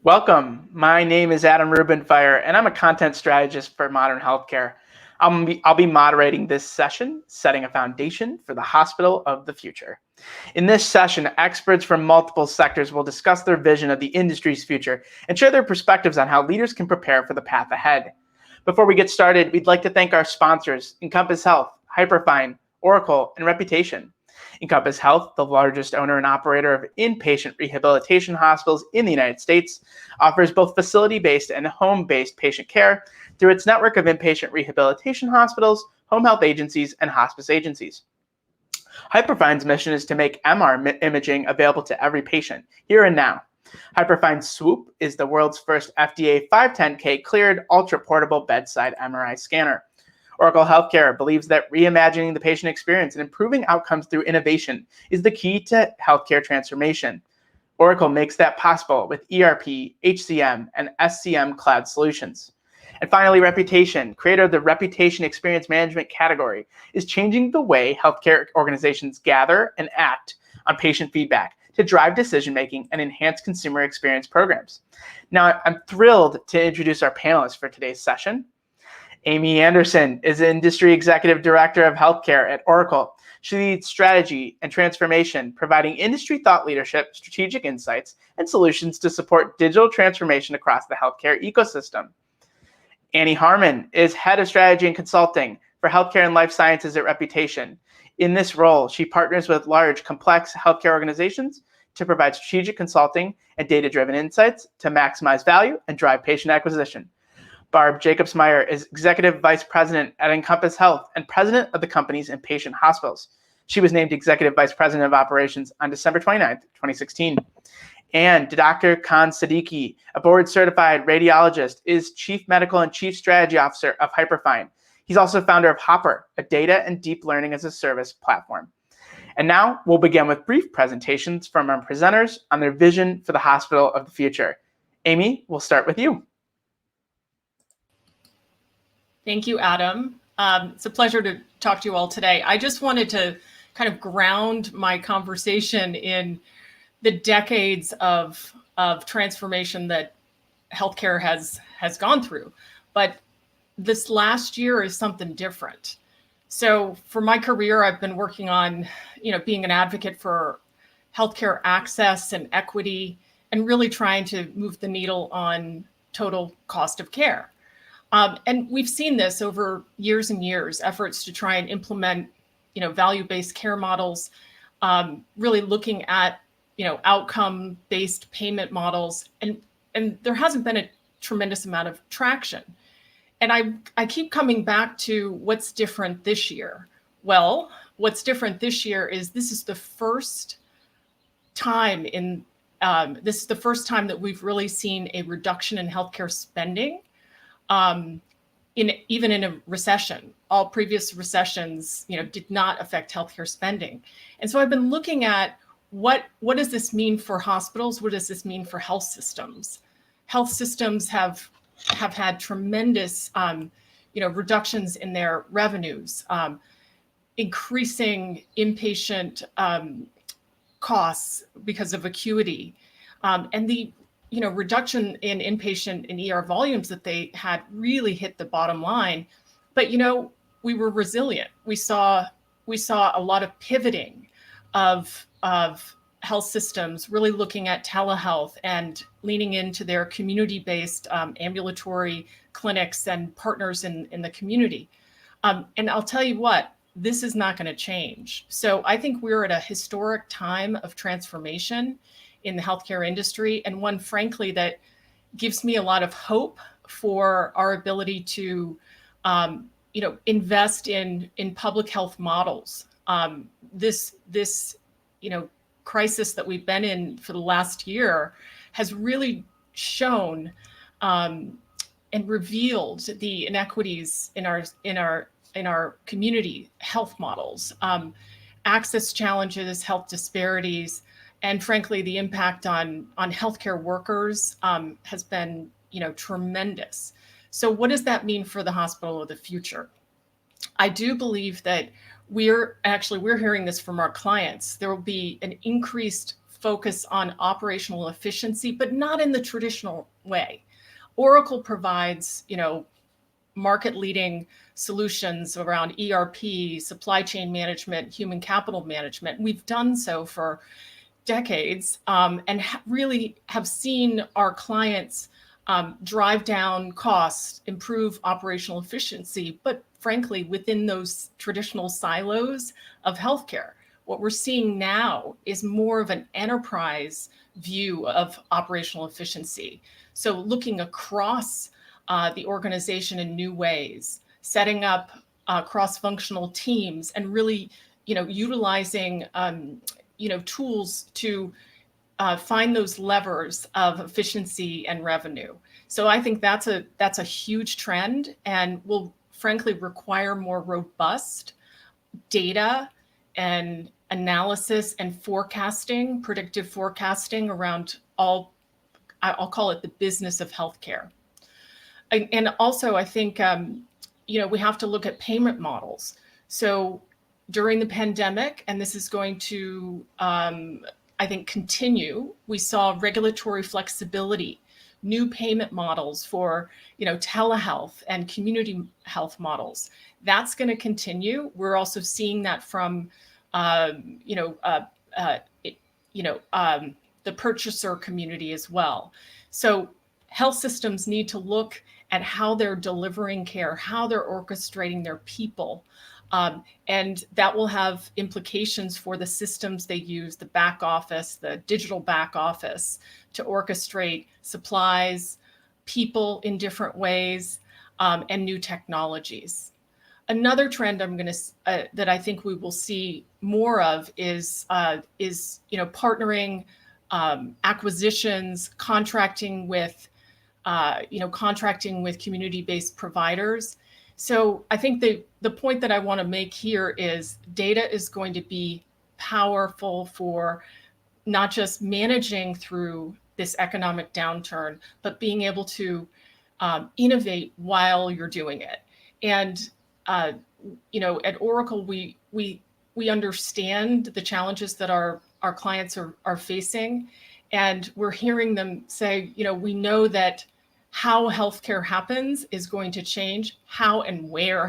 Welcome. My name is Adam Rubenfire, and I'm a content strategist for Modern Healthcare. I'll be moderating this session, setting a foundation for the hospital of the future. In this session, experts from multiple sectors will discuss their vision of the industry's future and share their perspectives on how leaders can prepare for the path ahead. Before we get started, we'd like to thank our sponsors, Encompass Health, Hyperfine, Oracle, and Reputation. Encompass Health, the largest owner and operator of inpatient rehabilitation hospitals in the United States, offers both facility-based and home-based patient care through its network of inpatient rehabilitation hospitals, home health agencies, and hospice agencies. Hyperfine's mission is to make MR imaging available to every patient, here and now. Hyperfine Swoop is the world's first FDA 510K cleared ultra-portable bedside MRI scanner. Oracle Healthcare believes that reimagining the patient experience and improving outcomes through innovation is the key to healthcare transformation. Oracle makes that possible with ERP, HCM, and SCM cloud solutions. And finally, Reputation, creator of the Reputation Experience Management category, is changing the way healthcare organizations gather and act on patient feedback to drive decision-making and enhance consumer experience programs. Now, I'm thrilled to introduce our panelists for today's session. Amy Anderson is Industry Executive Director of Healthcare at Oracle. She leads strategy and transformation, providing industry thought leadership, strategic insights, and solutions to support digital transformation across the healthcare ecosystem. Annie Harmon is Head of Strategy and Consulting for Healthcare and Life Sciences at Reputation. In this role, she partners with large, complex healthcare organizations to provide strategic consulting and data-driven insights to maximize value and drive patient acquisition. Barb Jacobsmeyer is Executive Vice President at Encompass Health and President of the company's inpatient hospitals. She was named Executive Vice President of Operations on December 29th, 2016. And Dr. Khan Siddiqui, a board-certified radiologist, is Chief Medical and Chief Strategy Officer of Hyperfine. He's also founder of Hopper, a data and deep learning as a service platform. And now we'll begin with brief presentations from our presenters on their vision for the hospital of the future. Amy, we'll start with you. Thank you, Adam. It's a pleasure to talk to you all today. I just wanted to kind of ground my conversation in the decades of transformation that healthcare has gone through. But this last year is something different. So for my career, I've been working on, being an advocate for healthcare access and equity and really trying to move the needle on total cost of care. And we've seen this over years and years, efforts to try and implement, value-based care models, really looking at, outcome-based payment models. And there hasn't been a tremendous amount of traction. And I keep coming back to what's different this year. Well, what's different this year is this is the first time that we've really seen a reduction in healthcare spending. Even in a recession. All previous recessions, did not affect healthcare spending. And so I've been looking at what does this mean for hospitals? What does this mean for health systems? Health systems have had tremendous, reductions in their revenues, increasing inpatient costs because of acuity, and the reduction in inpatient and ER volumes that they had really hit the bottom line. But, we were resilient. We saw a lot of pivoting of health systems, really looking at telehealth and leaning into their community-based ambulatory clinics and partners in the community. And I'll tell you what, this is not going to change. So I think we're at a historic time of transformation in the healthcare industry, and one, frankly, that gives me a lot of hope for our ability to, invest in public health models. This crisis that we've been in for the last year has really shown and revealed the inequities in our community health models, access challenges, health disparities. And frankly, the impact on healthcare workers has been, tremendous. So what does that mean for the hospital of the future? I do believe that we're hearing this from our clients. There will be an increased focus on operational efficiency, but not in the traditional way. Oracle provides, market-leading solutions around ERP, supply chain management, human capital management. We've done so for decades, and really have seen our clients drive down costs, improve operational efficiency, but frankly, within those traditional silos of healthcare. What we're seeing now is more of an enterprise view of operational efficiency. So looking across the organization in new ways, setting up cross-functional teams, and really, utilizing tools to find those levers of efficiency and revenue. So I think that's a huge trend, and will frankly require more robust data and analysis and forecasting, predictive forecasting around I'll call it the business of healthcare. And also, I think, we have to look at payment models. So during the pandemic, and this is going to, I think, continue, we saw regulatory flexibility, new payment models for, telehealth and community health models. That's going to continue. We're also seeing that from, the purchaser community as well. So health systems need to look at how they're delivering care, how they're orchestrating their people. And that will have implications for the systems they use, the back office, the digital back office, to orchestrate supplies, people in different ways, and new technologies. Another trend that I think we will see more of is partnering, acquisitions, contracting with community-based providers. So I think the point that I want to make here is data is going to be powerful for not just managing through this economic downturn, but being able to innovate while you're doing it. And at Oracle, we understand the challenges that our clients are facing, and we're hearing them say, we know that how healthcare happens is going to change, how and where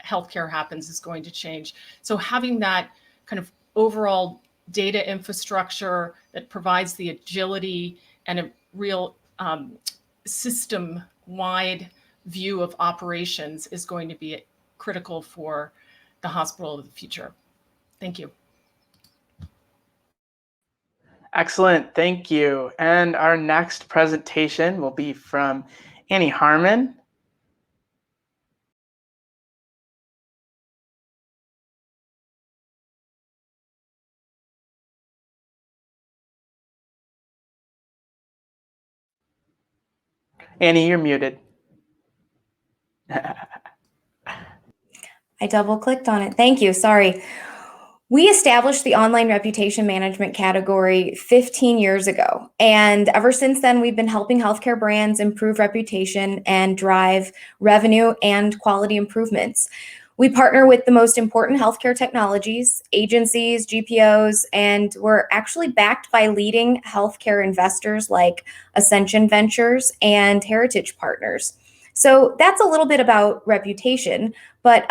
healthcare happens is going to change. So having that kind of overall data infrastructure that provides the agility and a real system-wide view of operations is going to be critical for the hospital of the future. Thank you. Excellent, thank you. And our next presentation will be from Annie Harmon. Annie, you're muted. I double-clicked on it. Thank you. Sorry. We established the online reputation management category 15 years ago. And ever since then, we've been helping healthcare brands improve reputation and drive revenue and quality improvements. We partner with the most important healthcare technologies, agencies, GPOs, and we're actually backed by leading healthcare investors like Ascension Ventures and Heritage Partners. So that's a little bit about reputation, but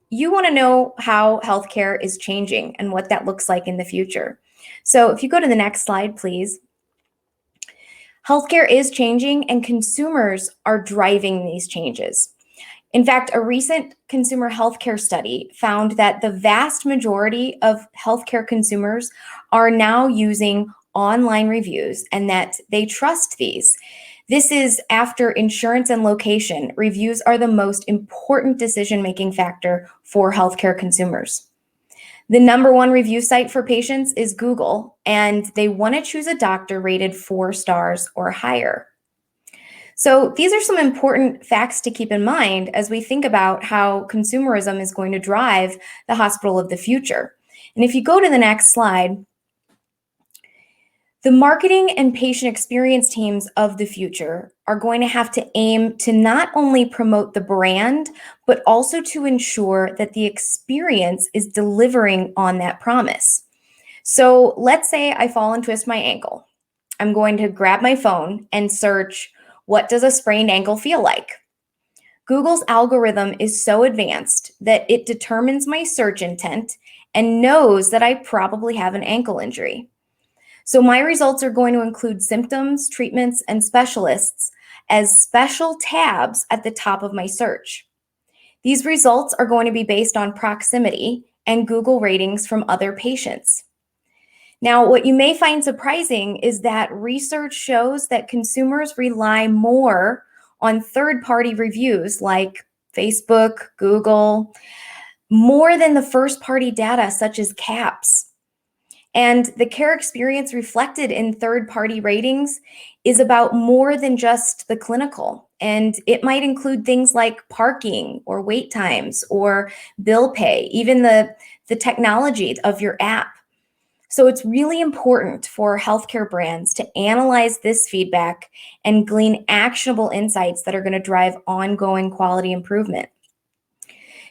you want to know how healthcare is changing and what that looks like in the future. So if you go to the next slide, please. Healthcare is changing and consumers are driving these changes. In fact, a recent consumer healthcare study found that the vast majority of healthcare consumers are now using online reviews and that they trust these. This is after insurance and location. Reviews are the most important decision-making factor for healthcare consumers. The #1 review site for patients is Google, and they want to choose a doctor rated 4 stars or higher. So these are some important facts to keep in mind as we think about how consumerism is going to drive the hospital of the future. And if you go to the next slide, the marketing and patient experience teams of the future are going to have to aim to not only promote the brand, but also to ensure that the experience is delivering on that promise. So let's say I fall and twist my ankle. I'm going to grab my phone and search, what does a sprained ankle feel like? Google's algorithm is so advanced that it determines my search intent and knows that I probably have an ankle injury. So my results are going to include symptoms, treatments, and specialists as special tabs at the top of my search. These results are going to be based on proximity and Google ratings from other patients. Now, what you may find surprising is that research shows that consumers rely more on third-party reviews like Facebook, Google, more than the first-party data such as CAHPS. And the care experience reflected in third-party ratings is about more than just the clinical. And it might include things like parking or wait times or bill pay, even the technology of your app. So it's really important for healthcare brands to analyze this feedback and glean actionable insights that are going to drive ongoing quality improvement.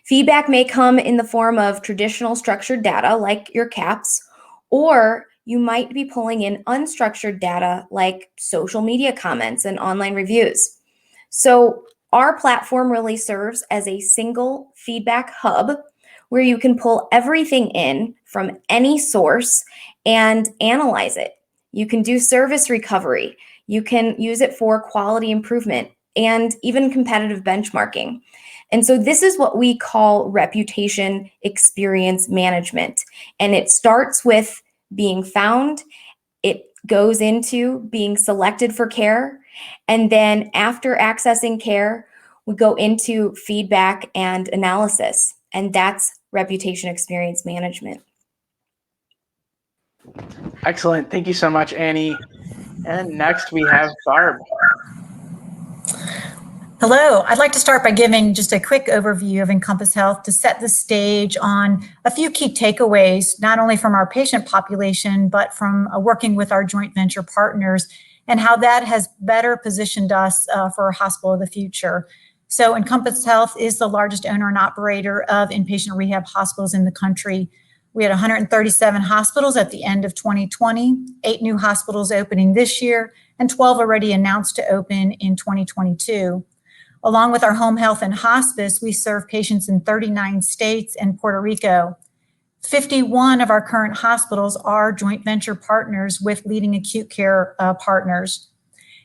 Feedback may come in the form of traditional structured data like your CAHPS, or you might be pulling in unstructured data like social media comments and online reviews. So our platform really serves as a single feedback hub where you can pull everything in from any source and analyze it. You can do service recovery. You can use it for quality improvement and even competitive benchmarking. And so this is what we call reputation experience management. And it starts with being found. It goes into being selected for care. And then after accessing care, we go into feedback and analysis. And that's reputation experience management. Excellent. Thank you so much, Annie. And next we have Barb. Hello, I'd like to start by giving just a quick overview of Encompass Health to set the stage on a few key takeaways, not only from our patient population, but from working with our joint venture partners and how that has better positioned us for a hospital of the future. So Encompass Health is the largest owner and operator of inpatient rehab hospitals in the country. We had 137 hospitals at the end of 2020, 8 new hospitals opening this year, and 12 already announced to open in 2022. Along with our home health and hospice, we serve patients in 39 states and Puerto Rico. 51 of our current hospitals are joint venture partners with leading acute care partners.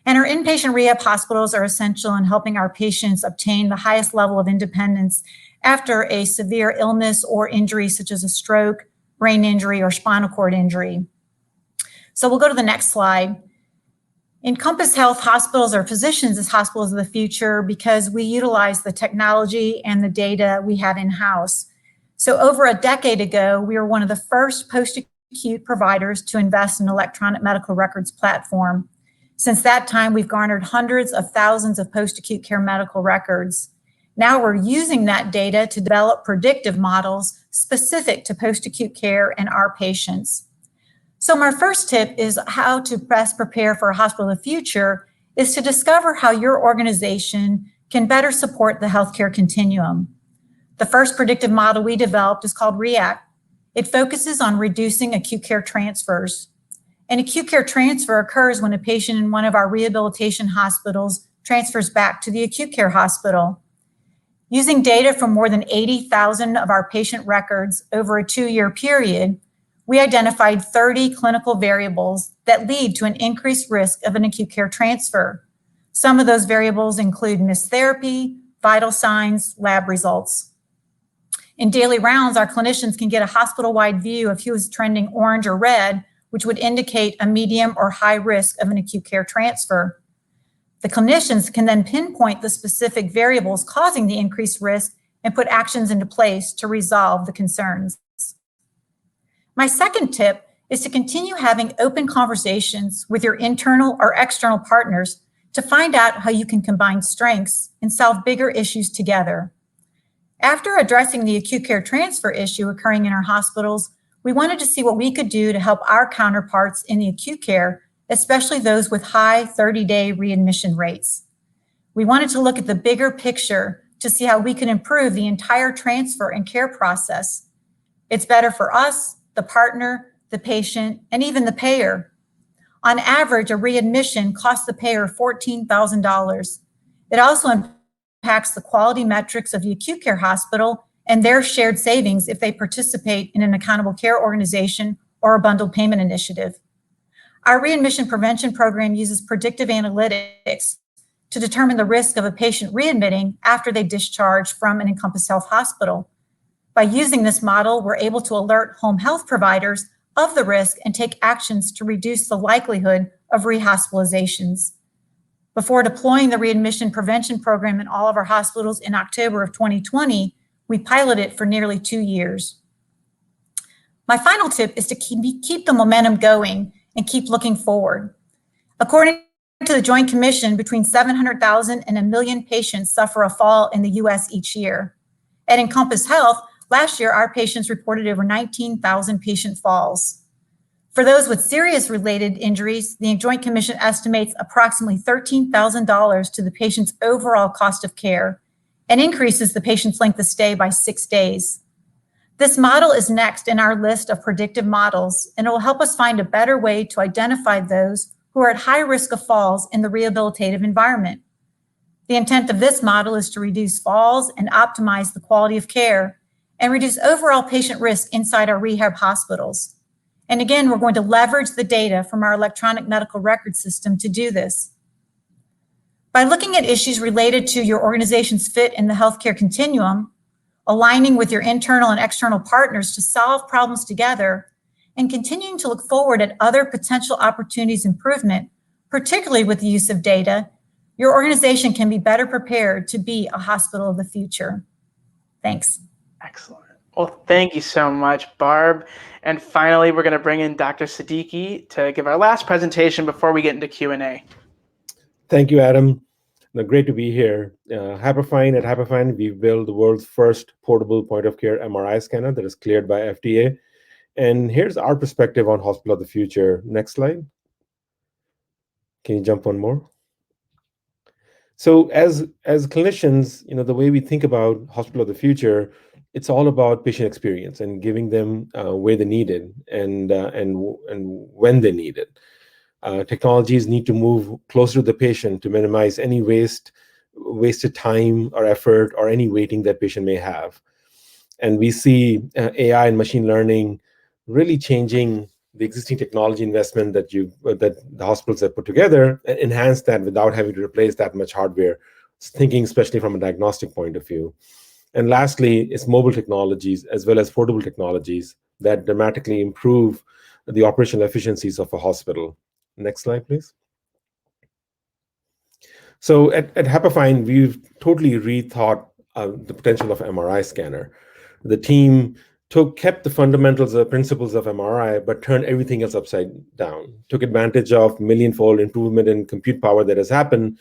And our inpatient rehab hospitals are essential in helping our patients obtain the highest level of independence after a severe illness or injury such as a stroke, brain injury, or spinal cord injury. So we'll go to the next slide. Encompass Health hospitals are positioned as hospitals of the future because we utilize the technology and the data we have in-house. So over a decade ago, we were one of the first post-acute providers to invest in an electronic medical records platform. Since that time, we've garnered hundreds of thousands of post-acute care medical records. Now we're using that data to develop predictive models specific to post-acute care and our patients. So my first tip is how to best prepare for a hospital of the future is to discover how your organization can better support the healthcare continuum. The first predictive model we developed is called REACT. It focuses on reducing acute care transfers. An acute care transfer occurs when a patient in one of our rehabilitation hospitals transfers back to the acute care hospital. Using data from more than 80,000 of our patient records over a 2-year period, we identified 30 clinical variables that lead to an increased risk of an acute care transfer. Some of those variables include missed therapy, vital signs, lab results. In daily rounds, our clinicians can get a hospital-wide view of who is trending orange or red, which would indicate a medium or high risk of an acute care transfer. The clinicians can then pinpoint the specific variables causing the increased risk and put actions into place to resolve the concerns. My second tip is to continue having open conversations with your internal or external partners to find out how you can combine strengths and solve bigger issues together. After addressing the acute care transfer issue occurring in our hospitals, we wanted to see what we could do to help our counterparts in the acute care, especially those with high 30-day readmission rates. We wanted to look at the bigger picture to see how we can improve the entire transfer and care process. It's better for us, the partner, the patient, and even the payer. On average, a readmission costs the payer $14,000. It also impacts the quality metrics of the acute care hospital and their shared savings if they participate in an accountable care organization or a bundled payment initiative. Our readmission prevention program uses predictive analytics to determine the risk of a patient readmitting after they discharge from an Encompass Health hospital. By using this model, we're able to alert home health providers of the risk and take actions to reduce the likelihood of rehospitalizations. Before deploying the readmission prevention program in all of our hospitals in October of 2020, we piloted it for nearly 2 years. My final tip is to keep the momentum going and keep looking forward. According to the Joint Commission, between 700,000 and 1 million patients suffer a fall in the US each year. At Encompass Health, last year, our patients reported over 19,000 patient falls. For those with serious related injuries, the Joint Commission estimates approximately $13,000 to the patient's overall cost of care and increases the patient's length of stay by 6 days. This model is next in our list of predictive models, and it will help us find a better way to identify those who are at high risk of falls in the rehabilitative environment. The intent of this model is to reduce falls and optimize the quality of care and reduce overall patient risk inside our rehab hospitals. And again, we're going to leverage the data from our electronic medical record system to do this. By looking at issues related to your organization's fit in the healthcare continuum, aligning with your internal and external partners to solve problems together, and continuing to look forward at other potential opportunities for improvement, particularly with the use of data, your organization can be better prepared to be a hospital of the future. Thanks. Excellent. Well, thank you so much, Barb. And finally, we're going to bring in Dr. Siddiqui to give our last presentation before we get into Q&A. Thank you, Adam. Great to be here. Hyperfine, at Hyperfine, we've built the world's first portable point-of-care MRI scanner that is cleared by FDA. And here's our perspective on hospital of the future. Next slide. Can you jump one more? So as clinicians, the way we think about hospital of the future, it's all about patient experience and giving them where they need it and when they need it. Technologies need to move closer to the patient to minimize any wasted time or effort or any waiting that patient may have. And we see AI and machine learning really changing the existing technology investment that the hospitals have put together, and enhance that without having to replace that much hardware, thinking especially from a diagnostic point of view. And lastly, it's mobile technologies as well as portable technologies that dramatically improve the operational efficiencies of a hospital. Next slide, please. So at Hyperfine, we've totally rethought the potential of MRI scanner. The team kept the fundamentals of principles of MRI, but turned everything else upside down, took advantage of millionfold improvement in compute power that has happened,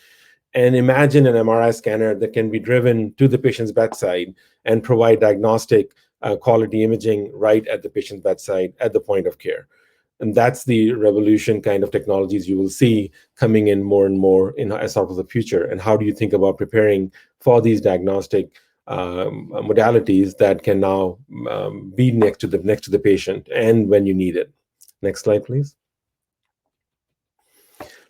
and imagine an MRI scanner that can be driven to the patient's bedside and provide diagnostic quality imaging right at the patient's bedside at the point of care. And that's the revolution kind of technologies you will see coming in more and more as part of the future. And how do you think about preparing for these diagnostic modalities that can now be next to the patient and when you need it? Next slide, please.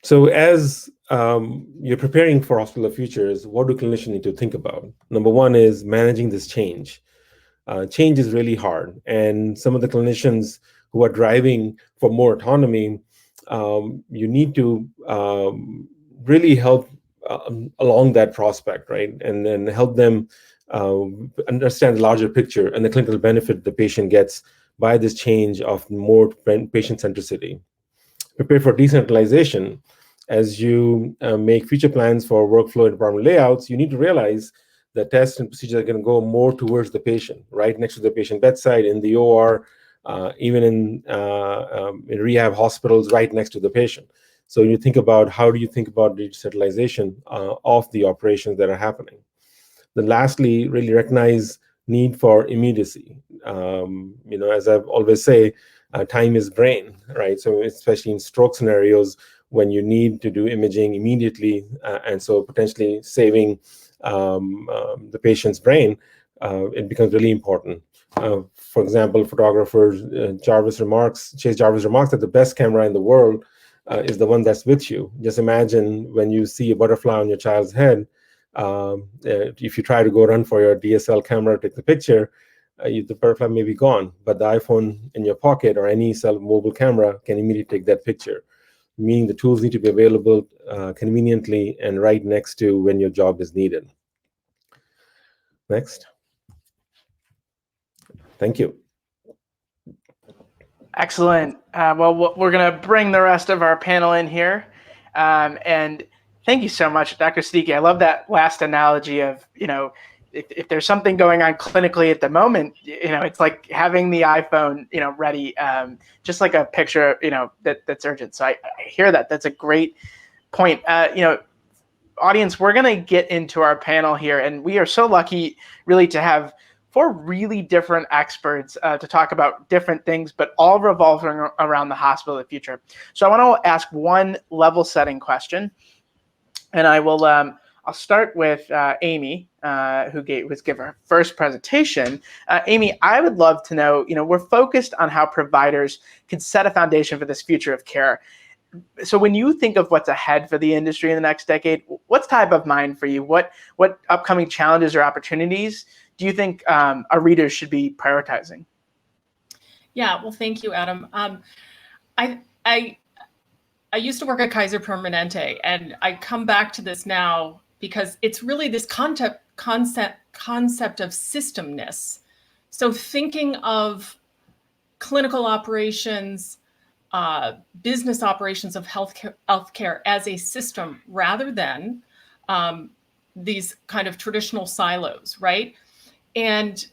So as you're preparing for hospital of futures, what do clinicians need to think about? Number one is managing this change. Change is really hard, and some of the clinicians who are driving for more autonomy, you need to really help along that prospect, right? And then help them understand the larger picture and the clinical benefit the patient gets by this change of more patient centricity. Prepare for decentralization. As you make future plans for workflow and department layouts, you need to realize that tests and procedures are going to go more towards the patient, right next to the patient bedside, in the OR, even in rehab hospitals, right next to the patient. So you think about how do you think about decentralization of the operations that are happening. Then lastly, really recognize need for immediacy. As I always say, time is brain, right? So especially in stroke scenarios when you need to do imaging immediately, and so potentially saving the patient's brain, it becomes really important. For example, photographer Chase Jarvis remarks that the best camera in the world is the one that's with you. Just imagine when you see a butterfly on your child's head, if you try to go run for your DSL camera to take the picture, the butterfly may be gone, but the iPhone in your pocket or any mobile camera can immediately take that picture, meaning the tools need to be available conveniently and right next to when your job is needed. Next. Thank you. Excellent. Well, we're going to bring the rest of our panel in here. And thank you so much, Dr. Siddiqui. I love that last analogy of, if there's something going on clinically at the moment, it's like having the iPhone, ready, just like a picture, that's urgent. So I hear that. That's a great point. Audience, we're going to get into our panel here, and we are so lucky really to have 4 really different experts to talk about different things, but all revolving around the hospital of the future. So I want to ask one level setting question, and I will, I'll start with Amy, who was given her first presentation. Amy, I would love to know, we're focused on how providers can set a foundation for this future of care. So when you think of what's ahead for the industry in the next decade, what's top of mind for you? What upcoming challenges or opportunities do you think our readers should be prioritizing? Yeah, well, thank you, Adam. I used to work at Kaiser Permanente, and I come back to this now because it's really this concept of systemness. So thinking of clinical operations, business operations of healthcare as a system rather than these kind of traditional silos, right? And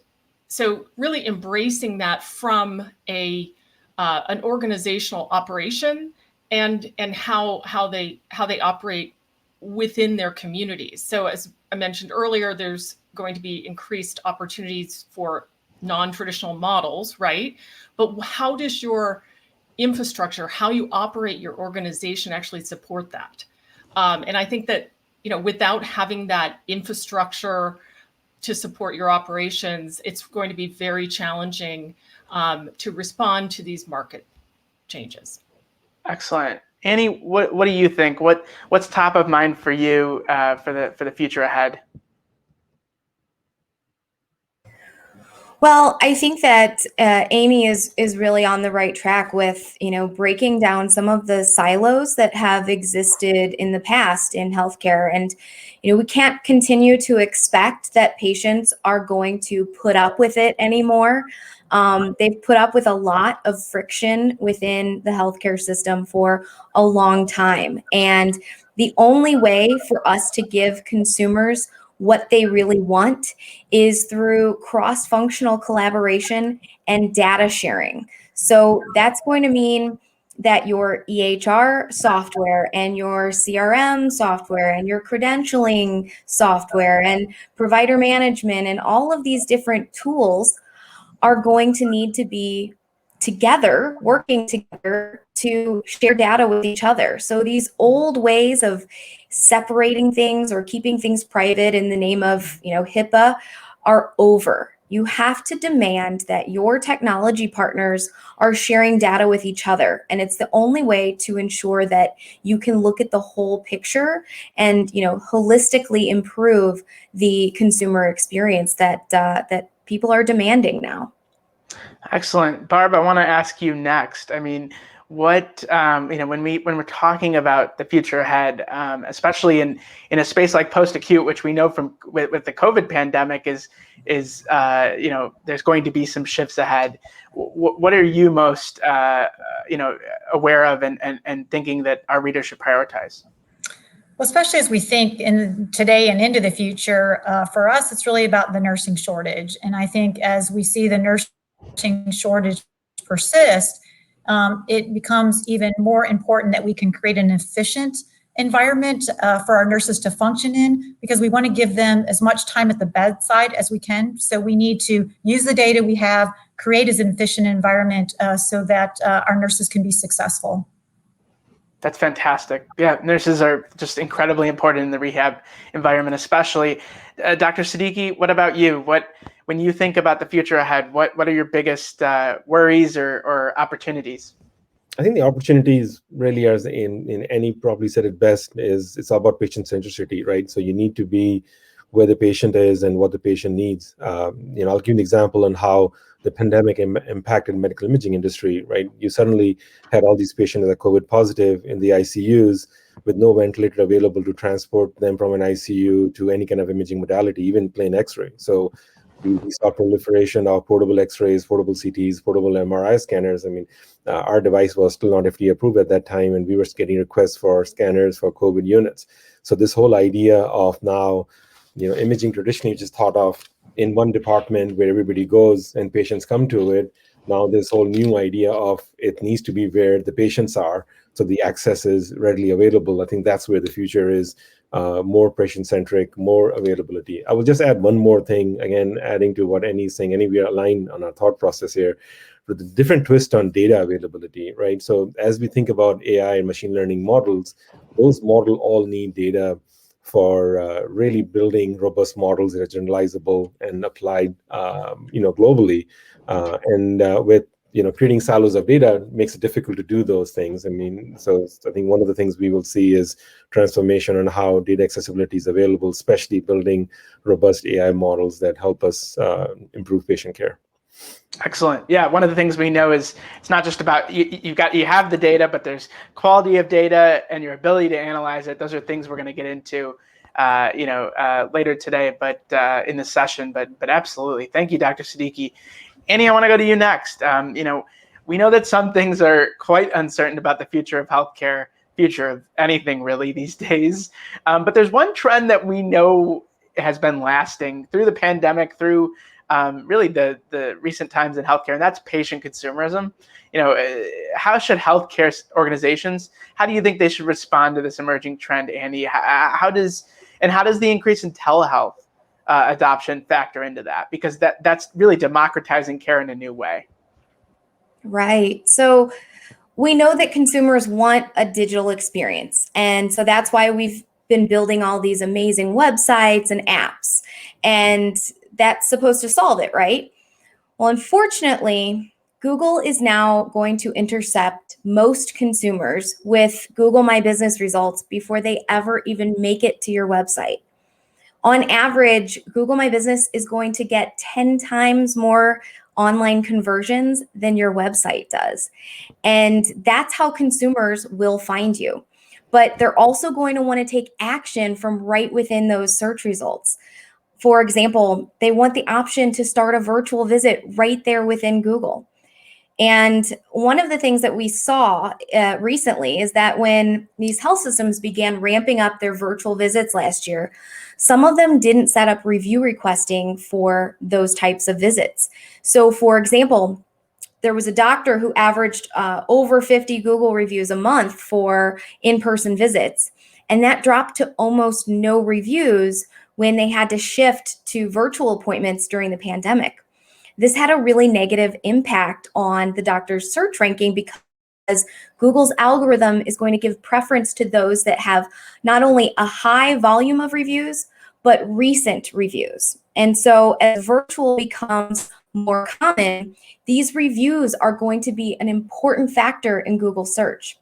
so really embracing that from an organizational operation and how they operate within their communities. So as I mentioned earlier, there's going to be increased opportunities for non-traditional models, right? But how does your infrastructure, how you operate your organization actually support that? And I think that, without having that infrastructure to support your operations, it's going to be very challenging to respond to these market changes. Excellent. Annie, what do you think? What's top of mind for you for the future ahead? Well, I think that Amy is really on the right track with, breaking down some of the silos that have existed in the past in healthcare. And, we can't continue to expect that patients are going to put up with it anymore. They've put up with a lot of friction within the healthcare system for a long time. And the only way for us to give consumers what they really want is through cross-functional collaboration and data sharing. So that's going to mean that your EHR software and your CRM software and your credentialing software and provider management and all of these different tools are going to need to be together, working together to share data with each other. So these old ways of separating things or keeping things private in the name of, HIPAA are over. You have to demand that your technology partners are sharing data with each other. And it's the only way to ensure that you can look at the whole picture and, holistically improve the consumer experience that people are demanding now. Excellent. Barb, I want to ask you next. I mean, what when we're talking about the future ahead, especially in a space like post-acute, which we know from with the COVID pandemic is there's going to be some shifts ahead. What are you most aware of and thinking that our readers should prioritize? Well, especially as we think in today and into the future, for us, it's really about the nursing shortage. And I think as we see the nursing shortage persist, it becomes even more important that we can create an efficient environment for our nurses to function in, because we want to give them as much time at the bedside as we can. So we need to use the data we have, create as an efficient environment so that our nurses can be successful. That's fantastic. Yeah, nurses are just incredibly important in the rehab environment, especially. Dr. Siddiqui, what about you? When you think about the future ahead, what are your biggest worries or opportunities? I think the opportunities really are in Annie probably said it best, is it's all about patient centricity, right? So you need to be where the patient is and what the patient needs. I'll give you an example on how the pandemic impacted medical imaging industry, right? You suddenly had all these patients that are COVID positive in the ICUs with no ventilator available to transport them from an ICU to any kind of imaging modality, even plain X-ray. So we saw proliferation of portable X-rays, portable CTs, portable MRI scanners. I mean, our device was still not FDA approved at that time, and we were getting requests for scanners for COVID units. So this whole idea of now, imaging traditionally just thought of in one department where everybody goes and patients come to it. Now this whole new idea of it needs to be where the patients are, so the access is readily available. I think that's where the future is. More patient-centric, more availability. I will just add one more thing, again, adding to what Annie's saying. Annie, we are aligned on our thought process here with a different twist on data availability, right? So as we think about AI and machine learning models, those models all need data for really building robust models that are generalizable and applied, globally. With creating silos of data makes it difficult to do those things. I mean, so I think one of the things we will see is transformation on how data accessibility is available, especially building robust AI models that help us improve patient care. Excellent. Yeah, one of the things we know is it's not just about you have the data, but there's quality of data and your ability to analyze it. Those are things we're going to get into, later today, but in the session. But absolutely, thank you, Dr. Siddiqui. Annie, I want to go to you next. We know that some things are quite uncertain about the future of healthcare, future of anything really these days. But there's one trend that we know has been lasting through the pandemic, through really the recent times in healthcare, and that's patient consumerism. How should healthcare organizations, how do you think they should respond to this emerging trend, Andy? How does the increase in telehealth adoption factor into that? Because that's really democratizing care in a new way. Right. So we know that consumers want a digital experience. And so that's why we've been building all these amazing websites and apps. And that's supposed to solve it, right? Well, unfortunately, Google is now going to intercept most consumers with Google My Business results before they ever even make it to your website. On average, Google My Business is going to get 10 times more online conversions than your website does. And that's how consumers will find you. But they're also going to want to take action from right within those search results. For example, they want the option to start a virtual visit right there within Google. And one of the things that we saw recently is that when these health systems began ramping up their virtual visits last year, some of them didn't set up review requesting for those types of visits. So for example, there was a doctor who averaged over 50 Google reviews a month for in-person visits, and that dropped to almost no reviews when they had to shift to virtual appointments during the pandemic. This had a really negative impact on the doctor's search ranking because Google's algorithm is going to give preference to those that have not only a high volume of reviews, but recent reviews. And so as virtual becomes more common, these reviews are going to be an important factor in Google search.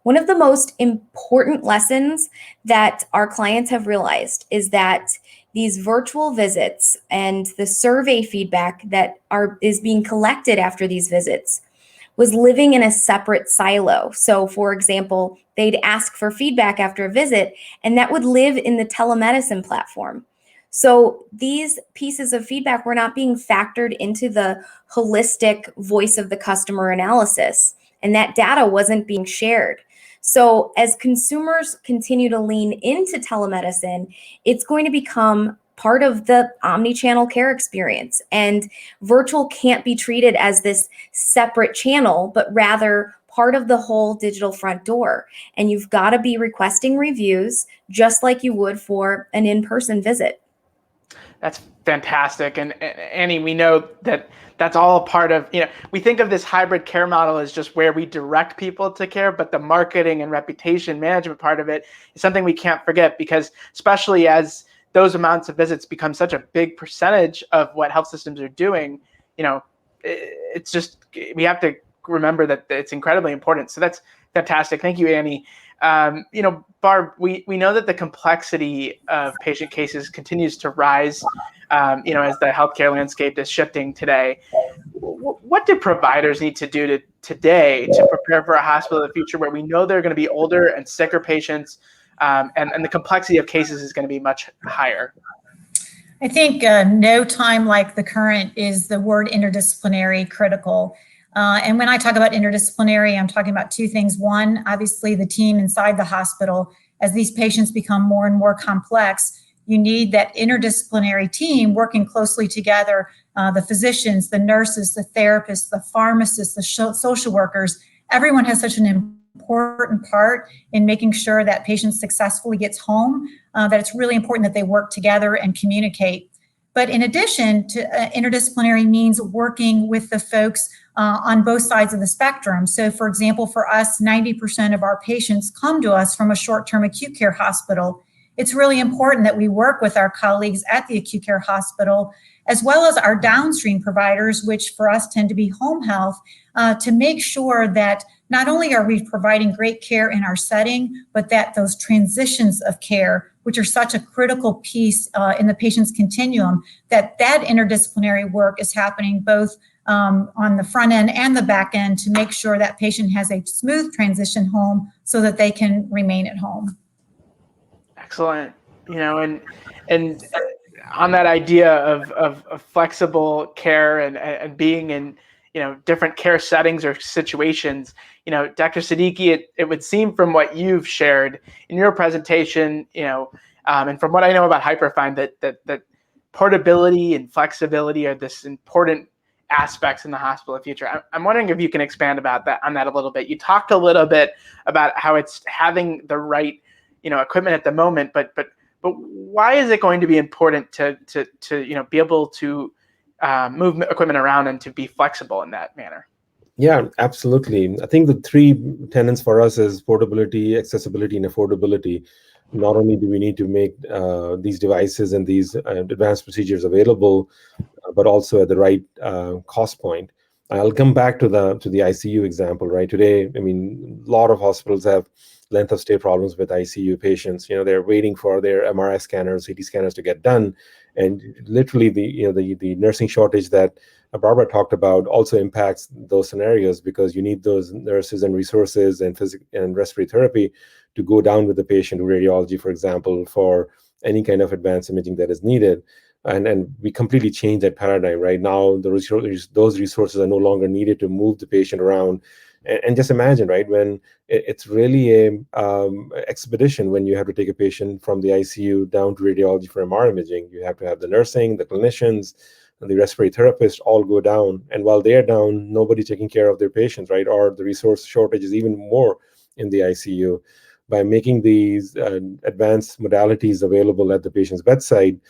One of the most important lessons that our clients have realized is that these virtual visits and the survey feedback that is being collected after these visits was living in a separate silo. So for example, they'd ask for feedback after a visit, and that would live in the telemedicine platform. So these pieces of feedback were not being factored into the holistic voice of the customer analysis, and that data wasn't being shared. So as consumers continue to lean into telemedicine, it's going to become part of the omni-channel care experience. And virtual can't be treated as this separate channel, but rather part of the whole digital front door. And you've got to be requesting reviews just like you would for an in-person visit. That's fantastic. And Annie, we know that that's all a part of, we think of this hybrid care model as just where we direct people to care, but the marketing and reputation management part of it is something we can't forget, because especially as those amounts of visits become such a big percentage of what health systems are doing, it's just, we have to remember that it's incredibly important. So that's fantastic. Thank you, Annie. Barb, we know that the complexity of patient cases continues to rise, as the healthcare landscape is shifting today. What do providers need to do today to prepare for a hospital of the future where we know they're going to be older and sicker patients, and the complexity of cases is going to be much higher? I think no time like the current is the word interdisciplinary critical. And when I talk about interdisciplinary, I'm talking about two things. One, obviously the team inside the hospital. As these patients become more and more complex, you need that interdisciplinary team working closely together, the physicians, the nurses, the therapists, the pharmacists, the social workers. Everyone has such an important part in making sure that patient successfully gets home, that it's really important that they work together and communicate. But in addition to interdisciplinary means working with the folks on both sides of the spectrum. So for example, for us, 90% of our patients come to us from a short-term acute care hospital. It's really important that we work with our colleagues at the acute care hospital, as well as our downstream providers, which for us tend to be home health, to make sure that not only are we providing great care in our setting, but that those transitions of care, which are such a critical piece in the patient's continuum, that interdisciplinary work is happening both on the front end and the back end to make sure that patient has a smooth transition home so that they can remain at home. Excellent. And on that idea of flexible care and being in different care settings or situations, Dr. Siddiqui, it would seem from what you've shared in your presentation, and from what I know about Hyperfind, that portability and flexibility are this important aspects in the hospital of the future. I'm wondering if you can expand on that a little bit. You talked a little bit about how it's having the right equipment at the moment, but why is it going to be important to be able to move equipment around and to be flexible in that manner? Yeah, absolutely. I think the three tenets for us is portability, accessibility, and affordability. Not only do we need to make these devices and these advanced procedures available, but also at the right cost point. I'll come back to the ICU example, right? Today, I mean, a lot of hospitals have length of stay problems with ICU patients. They're waiting for their MRI scanners, CT scanners to get done, and literally the nursing shortage that Barbara talked about also impacts those scenarios, because you need those nurses and resources and respiratory therapy to go down with the patient to radiology, for example, for any kind of advanced imaging that is needed. And we completely changed that paradigm. Right now, those resources are no longer needed to move the patient around. And just imagine, right, when it's really a expedition when you have to take a patient from the ICU down to radiology for MR imaging. You have to have the nursing, the clinicians, and the respiratory therapists all go down. And while they're down, nobody's taking care of their patients, right? Or the resource shortage is even more in the ICU. By making these advanced modalities available at the patient's bedside,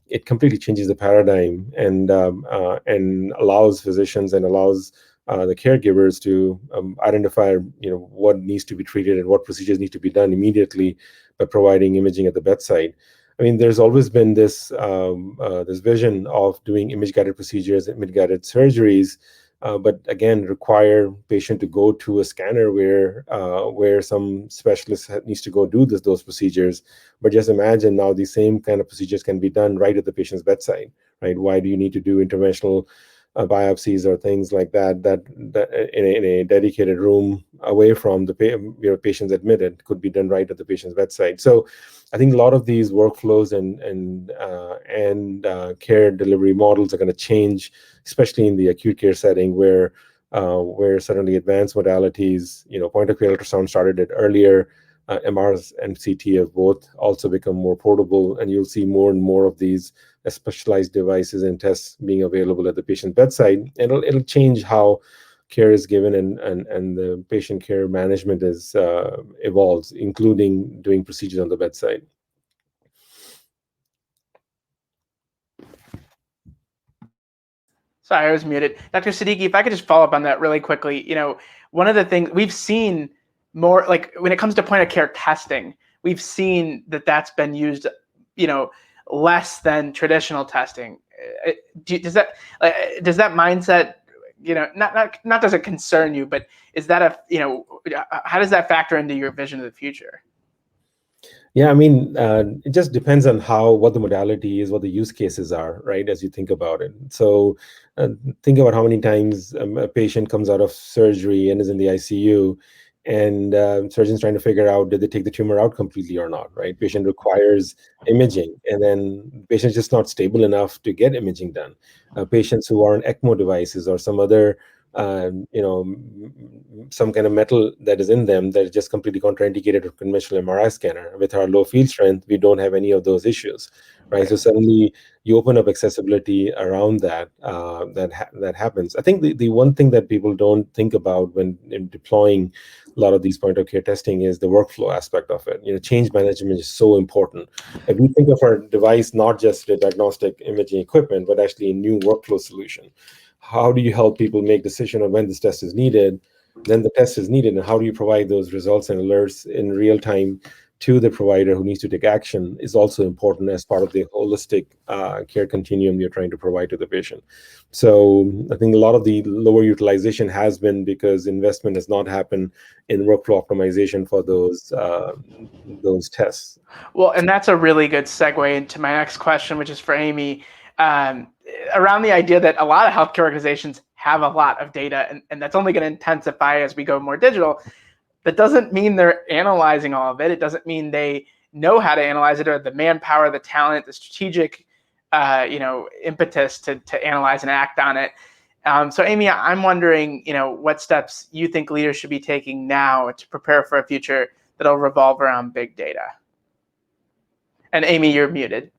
it completely changes the paradigm and allows physicians and allows the caregivers to identify, what needs to be treated and what procedures need to be done immediately by providing imaging at the bedside. I mean, there's always been this vision of doing image-guided procedures, image-guided surgeries, but again, require patient to go to a scanner where some specialist needs to go do those procedures. But just imagine now these same kind of procedures can be done right at the patient's bedside, right? Why do you need to do interventional biopsies or things like that in a dedicated room away from the patients admitted? Could be done right at the patient's bedside. So I think a lot of these workflows and care delivery models are going to change, especially in the acute care setting where suddenly advanced modalities, point of care ultrasound started it earlier. MRs and CT have both also become more portable, and you'll see more and more of these specialized devices and tests being available at the patient bedside. It'll change how care is given and the patient care management evolves, including doing procedures on the bedside. Sorry, I was muted. Dr. Siddiqui, if I could just follow up on that really quickly. One of the things we've seen more, like when it comes to point of care testing, we've seen that that's been used, less than traditional testing. Does that mindset, not does it concern you, but is that how does that factor into your vision of the future? Yeah, I mean, it just depends on what the modality is, what the use cases are, right, as you think about it. So think about how many times a patient comes out of surgery and is in the ICU, and surgeons trying to figure out, did they take the tumor out completely or not, right? Patient requires imaging, and then the patient's just not stable enough to get imaging done. Patients who are on ECMO devices or some other some kind of metal that is in them that is just completely contraindicated to conventional MRI scanner. With our low field strength, we don't have any of those issues, right? So suddenly you open up accessibility around that. That happens. I think the one thing that people don't think about when deploying a lot of these point of care testing is the workflow aspect of it. Change management is so important. If we think of our device not just a diagnostic imaging equipment, but actually a new workflow solution. How do you help people make decision on when this test is needed, then the test is needed, and how do you provide those results and alerts in real time to the provider who needs to take action is also important as part of the holistic care continuum you're trying to provide to the patient. So I think a lot of the lower utilization has been because investment has not happened in workflow optimization for those tests. Well, and that's a really good segue into my next question, which is for Amy. Around the idea that a lot of healthcare organizations have a lot of data, and that's only going to intensify as we go more digital. That doesn't mean they're analyzing all of it. It doesn't mean they know how to analyze it, or the manpower, the talent, the strategic, impetus to analyze and act on it. So, Amy, I'm wondering, what steps you think leaders should be taking now to prepare for a future that'll revolve around big data. And Amy, you're muted.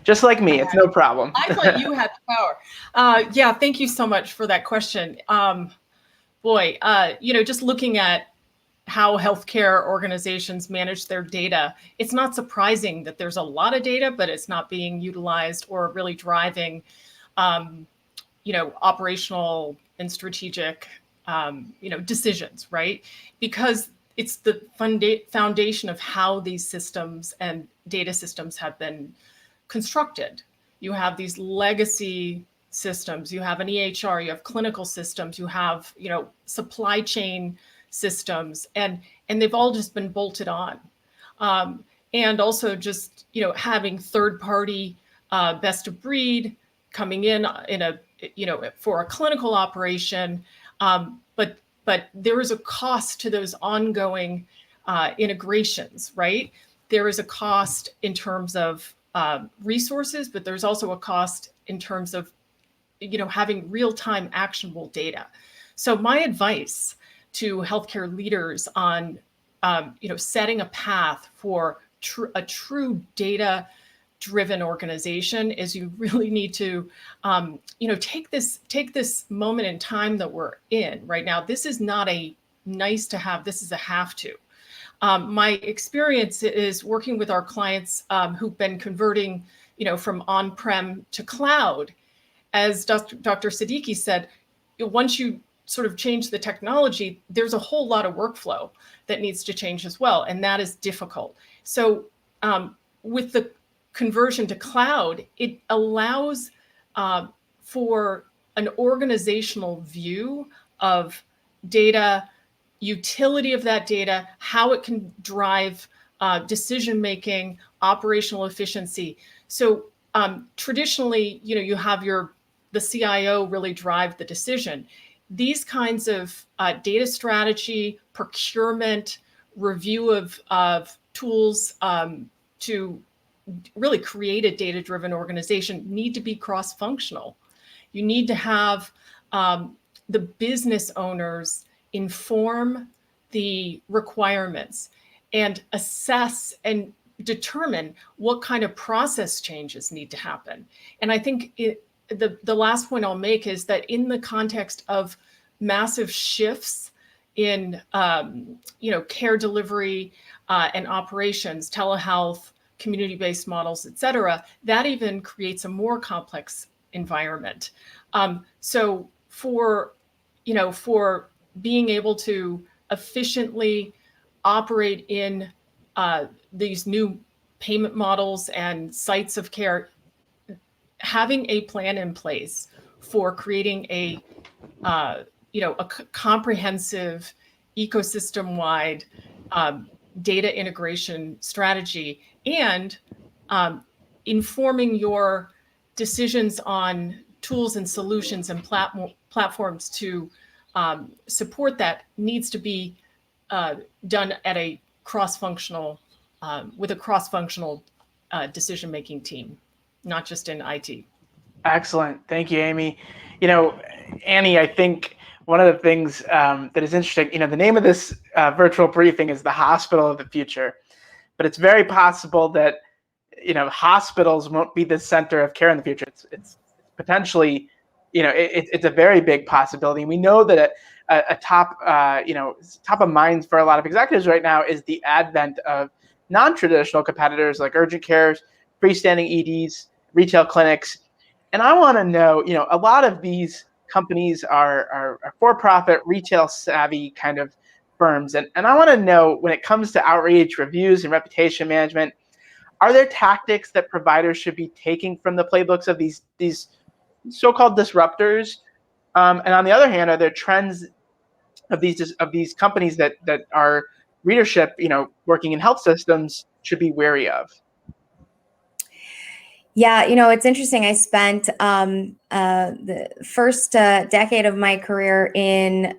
Just like me, it's no problem. I thought you had the power. Yeah, thank you so much for that question. Just looking at how healthcare organizations manage their data, it's not surprising that there's a lot of data, but it's not being utilized or really driving, operational and strategic, decisions, right? Because it's the foundation of how these systems and data systems have been constructed. You have these legacy systems, you have an EHR, you have clinical systems, you have, supply chain systems, and they've all just been bolted on. And also just, having third-party best of breed coming in a, for a clinical operation. But there is a cost to those ongoing integrations, right? There is a cost in terms of resources, but there's also a cost in terms of, having real-time actionable data. So my advice to healthcare leaders on, setting a path for a true data-driven organization is you really need to, take this moment in time that we're in right now. This is not a nice to have. This is a have to. My experience is working with our clients who've been converting, from on-prem to cloud. As Dr. Siddiqui said, once you sort of change the technology, there's a whole lot of workflow that needs to change as well, and that is difficult. So with the conversion to cloud, it allows for an organizational view of data, utility of that data, how it can drive decision-making, operational efficiency. So traditionally, you have the CIO really drive the decision. These kinds of data strategy, procurement, review of tools to really create a data-driven organization need to be cross-functional. You need to have the business owners inform the requirements and assess and determine what kind of process changes need to happen. And I think the last point I'll make is that in the context of massive shifts in care delivery and operations, telehealth, community-based models, et cetera, that even creates a more complex environment. So for being able to efficiently operate in these new payment models and sites of care, having a plan in place for creating a comprehensive ecosystem-wide data integration strategy, and informing your decisions on tools and solutions and platforms to support that needs to be done at a cross-functional, with a cross-functional decision-making team, not just in IT. Excellent. Thank you, Amy. Annie, I think one of the things that is interesting, the name of this virtual briefing is the Hospital of the Future, but it's very possible that, hospitals won't be the center of care in the future. It's potentially, it's a very big possibility. We know that a top of mind for a lot of executives right now is the advent of non-traditional competitors like urgent cares, freestanding EDs, retail clinics. And I want to know, a lot of these companies are for-profit, retail-savvy kind of firms. And I want to know, when it comes to outreach, reviews, and reputation management, are there tactics that providers should be taking from the playbooks of these so-called disruptors? And on the other hand, are there trends of these companies that our readership, working in health systems, should be wary of? Yeah, it's interesting. I spent the first decade of my career in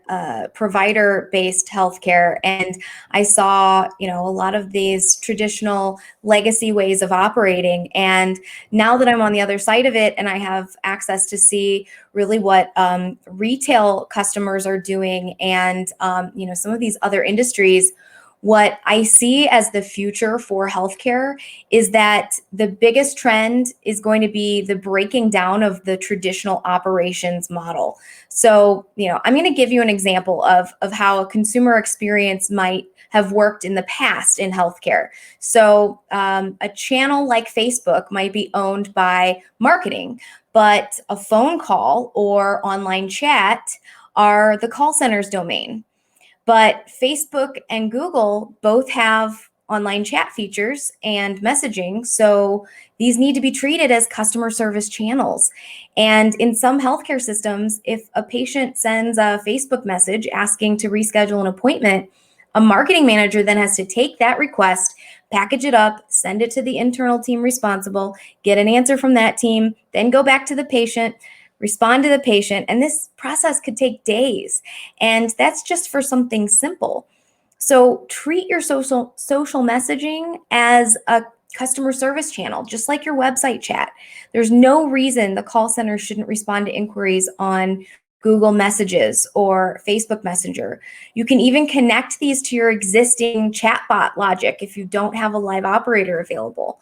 provider-based healthcare, and I saw, a lot of these traditional legacy ways of operating. And now that I'm on the other side of it, and I have access to see really what retail customers are doing, and some of these other industries, what I see as the future for healthcare is that the biggest trend is going to be the breaking down of the traditional operations model. So, I'm going to give you an example of how a consumer experience might have worked in the past in healthcare. So, a channel like Facebook might be owned by marketing, but a phone call or online chat are the call center's domain. But Facebook and Google both have online chat features and messaging, so these need to be treated as customer service channels. And in some healthcare systems, if a patient sends a Facebook message asking to reschedule an appointment, a marketing manager then has to take that request, package it up, send it to the internal team responsible, get an answer from that team, then go back to the patient, respond to the patient, and this process could take days. And that's just for something simple. So treat your social messaging as a customer service channel, just like your website chat. There's no reason the call center shouldn't respond to inquiries on Google Messages or Facebook Messenger. You can even connect these to your existing chatbot logic if you don't have a live operator available.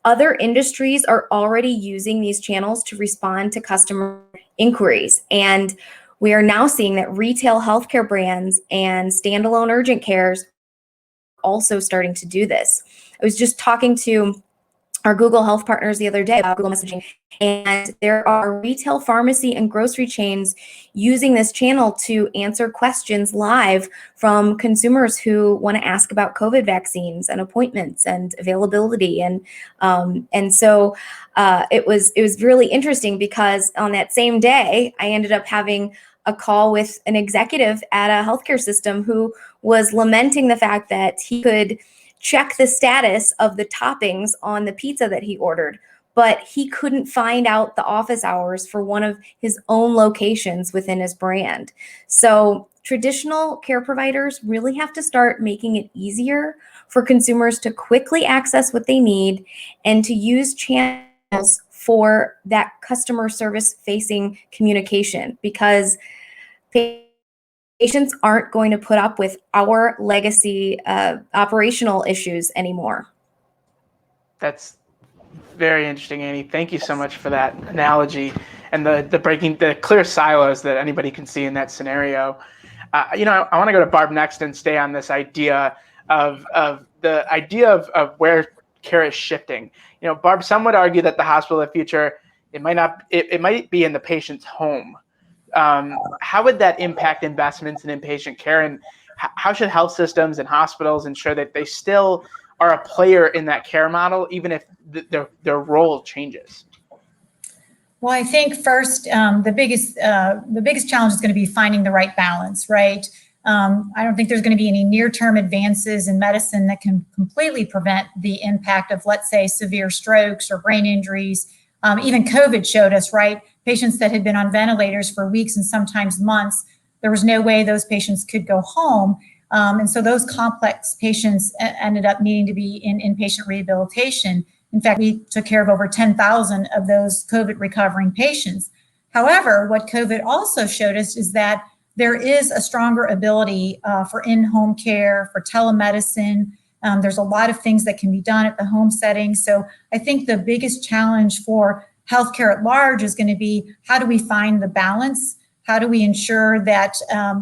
Other industries are already using these channels to respond to customer inquiries. And we are now seeing that retail healthcare brands and standalone urgent cares are also starting to do this. I was just talking to our Google Health partners the other day about Google Messaging, and there are retail pharmacy and grocery chains using this channel to answer questions live from consumers who want to ask about COVID vaccines and appointments and availability. And so it was really interesting, because on that same day, I ended up having a call with an executive at a healthcare system who was lamenting the fact that he could check the status of the toppings on the pizza that he ordered, but he couldn't find out the office hours for one of his own locations within his brand. So traditional care providers really have to start making it easier for consumers to quickly access what they need and to use channels for that customer service facing communication, because patients aren't going to put up with our legacy operational issues anymore. That's very interesting, Annie. Thank you so much for that analogy and the breaking the clear silos that anybody can see in that scenario. I want to go to Barb next and stay on this idea of where care is shifting. Barb, some would argue that the hospital of the future It might not. It might be in the patient's home. How would that impact investments in inpatient care, and how should health systems and hospitals ensure that they still are a player in that care model, even if their role changes? Well, I think first, the biggest challenge is going to be finding the right balance, right? I don't think there's going to be any near-term advances in medicine that can completely prevent the impact of, let's say, severe strokes or brain injuries. Even COVID showed us, right? Patients that had been on ventilators for weeks and sometimes months, there was no way those patients could go home. And so those complex patients ended up needing to be in inpatient rehabilitation. In fact, we took care of over 10,000 of those COVID recovering patients. However, what COVID also showed us is that there is a stronger ability for in-home care, for telemedicine. There's a lot of things that can be done at the home setting. So I think the biggest challenge for healthcare at large is going to be, how do we find the balance? How do we ensure that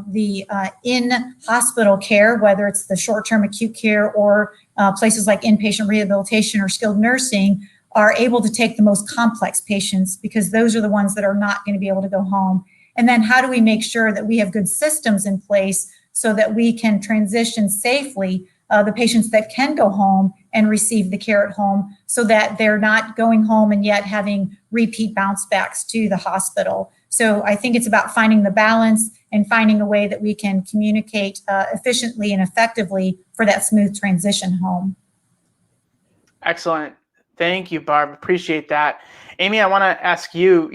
the in-hospital care, whether it's the short-term acute care or places like inpatient rehabilitation or skilled nursing, are able to take the most complex patients, because those are the ones that are not going to be able to go home. And then how do we make sure that we have good systems in place so that we can transition safely the patients that can go home and receive the care at home, so that they're not going home and yet having repeat bounce backs to the hospital. So I think it's about finding the balance and finding a way that we can communicate efficiently and effectively for that smooth transition home. Excellent. Thank you, Barb. Appreciate that. Amy, I want to ask you,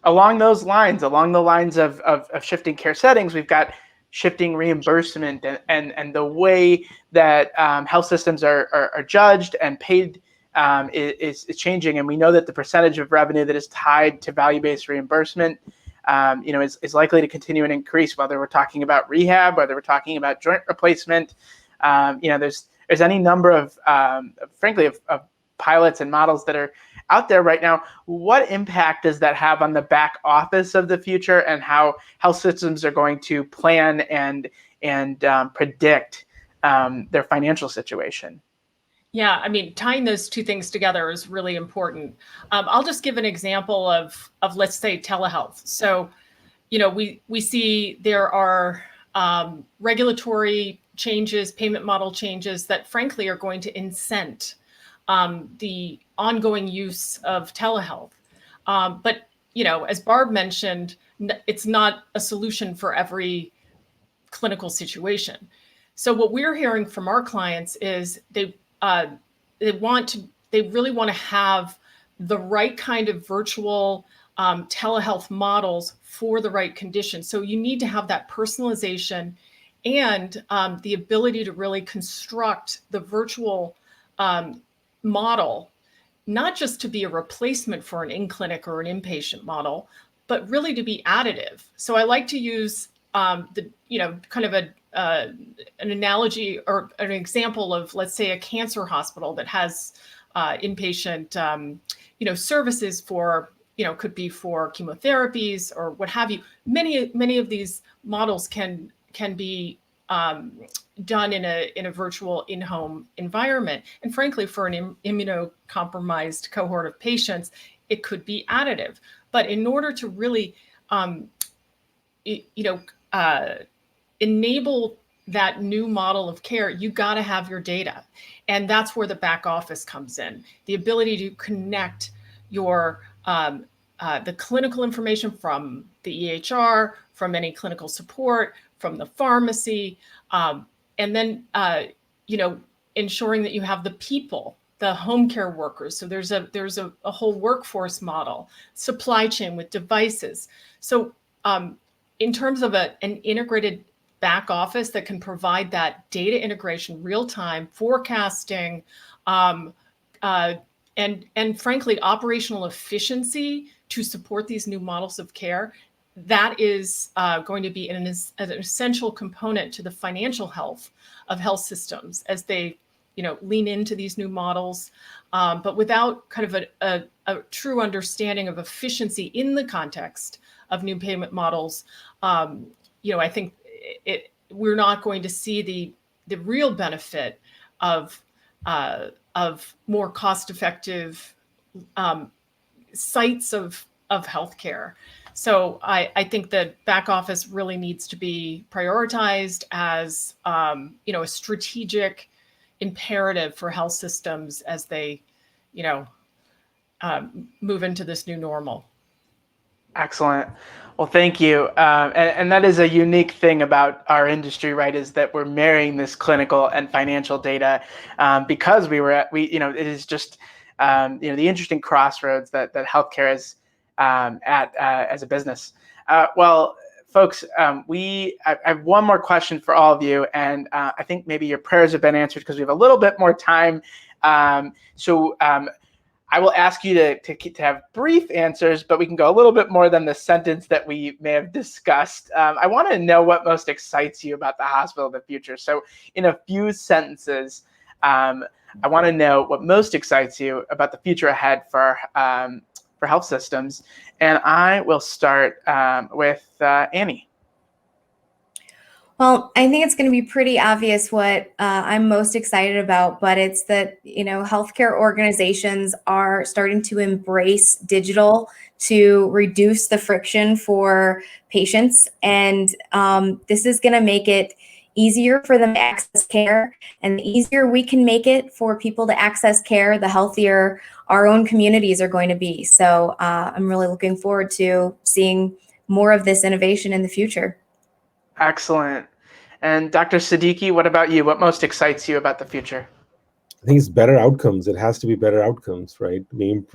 along those lines, along the lines of shifting care settings, we've got shifting reimbursement and the way that health systems are judged and paid is changing. And we know that the percentage of revenue that is tied to value-based reimbursement is likely to continue and increase, whether we're talking about rehab, whether we're talking about joint replacement. There's any number of frankly of pilots and models that are out there right now. What impact does that have on the back office of the future, and how health systems are going to plan and predict their financial situation? Yeah, I mean, tying those two things together is really important. I'll just give an example of let's say telehealth. So, we see there are regulatory changes, payment model changes that frankly are going to incent the ongoing use of telehealth. But, as Barb mentioned, it's not a solution for every clinical situation. So what we're hearing from our clients is they really want to have the right kind of virtual telehealth models for the right condition. So you need to have that personalization and the ability to really construct the virtual model, not just to be a replacement for an in-clinic or an inpatient model, but really to be additive. So I like to use kind of an analogy or an example of, let's say, a cancer hospital that has inpatient, services for, could be for chemotherapies or what have you. Many of these models can be done in a virtual in-home environment. And frankly, for an immunocompromised cohort of patients, it could be additive. But in order to really, enable that new model of care, you got to have your data. And that's where the back office comes in. The ability to connect your the clinical information from the EHR, from any clinical support, from the pharmacy, and then ensuring that you have the people, the home care workers. So there's a whole workforce model, supply chain with devices. So in terms of an integrated back office that can provide that data integration, real-time forecasting, and frankly, operational efficiency to support these new models of care, that is going to be an essential component to the financial health of health systems as they, lean into these new models, but without kind of a true understanding of efficiency in the context of new payment models. I think we're not going to see the real benefit of more cost-effective sites of healthcare. So I think that back office really needs to be prioritized as a strategic imperative for health systems as they move into this new normal. Excellent. Well, thank you. And that is a unique thing about our industry, right? Is that we're marrying this clinical and financial data because it is just the interesting crossroads that healthcare is at as a business. Well, folks, I have one more question for all of you, and I think maybe your prayers have been answered because we have a little bit more time. I will ask you to have brief answers, but we can go a little bit more than the sentence that we may have discussed. I want to know what most excites you about the hospital of the future. So in a few sentences, I want to know what most excites you about the future ahead for health systems. And I will start with Annie. Well, I think it's going to be pretty obvious what I'm most excited about, but it's that, healthcare organizations are starting to embrace digital to reduce the friction for patients. And this is going to make it easier for them to access care. And the easier we can make it for people to access care, the healthier our own communities are going to be. So I'm really looking forward to seeing more of this innovation in the future. Excellent. And Dr. Siddiqui, what about you? What most excites you about the future? I think it's better outcomes. It has to be better outcomes, right?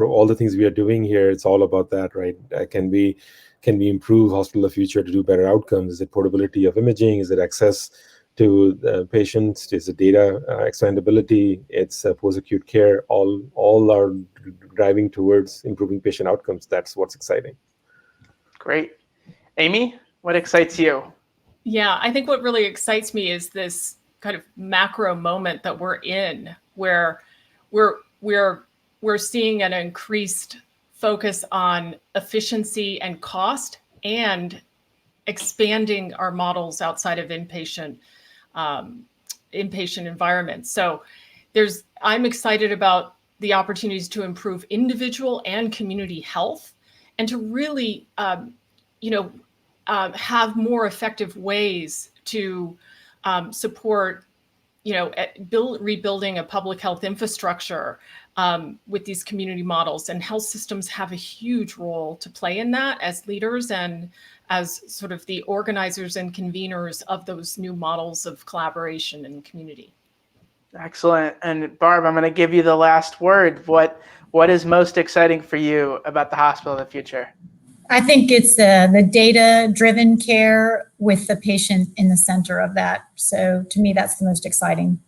All the things we are doing here, it's all about that, right? Can we improve hospital of the future to do better outcomes? Is it portability of imaging? Is it access to patients? Is it data expandability? It's post-acute care. All are driving towards improving patient outcomes. That's what's exciting. Great. Amy, what excites you? Yeah, I think what really excites me is this kind of macro moment that we're in, where we're seeing an increased focus on efficiency and cost, and expanding our models outside of inpatient environments. So I'm excited about the opportunities to improve individual and community health, and to really have more effective ways to support, rebuilding a public health infrastructure with these community models. And health systems have a huge role to play in that as leaders and as sort of the organizers and conveners of those new models of collaboration and community. Excellent. And Barb, I'm going to give you the last word. What is most exciting for you about the hospital of the future? I think it's the data-driven care with the patient in the center of that. So to me, that's the most exciting.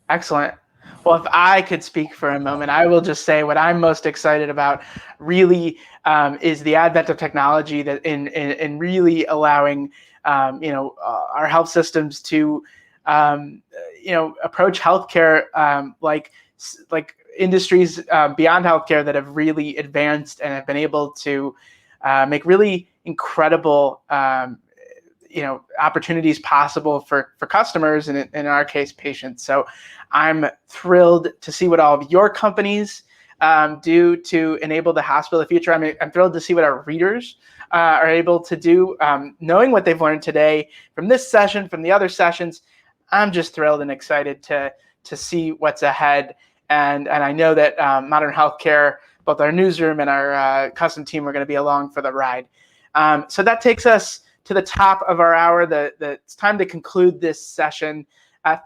Excellent. Well, if I could speak for a moment, I will just say what I'm most excited about really is the advent of technology that in really allowing our health systems to approach healthcare like industries beyond healthcare that have really advanced and have been able to make really incredible opportunities possible for customers and in our case patients. So I'm thrilled to see what all of your companies do to enable the hospital of the future. I'm thrilled to see what our readers are able to do, knowing what they've learned today from this session, from the other sessions. I'm just thrilled and excited to see what's ahead. And I know that Modern Healthcare, both our newsroom and our custom team, are going to be along for the ride. So that takes us to the top of our hour. It's time to conclude this session.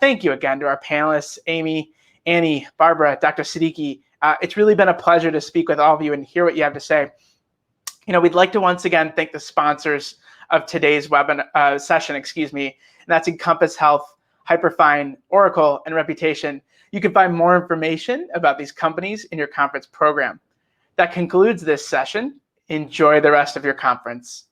Thank you again to our panelists, Amy, Annie, Barbara, Dr. Siddiqui. It's really been a pleasure to speak with all of you and hear what you have to say. We'd like to once again thank the sponsors of today's webinar session, and that's Encompass Health, Hyperfine, Oracle, and Reputation. You can find more information about these companies in your conference program. That concludes this session. Enjoy the rest of your conference.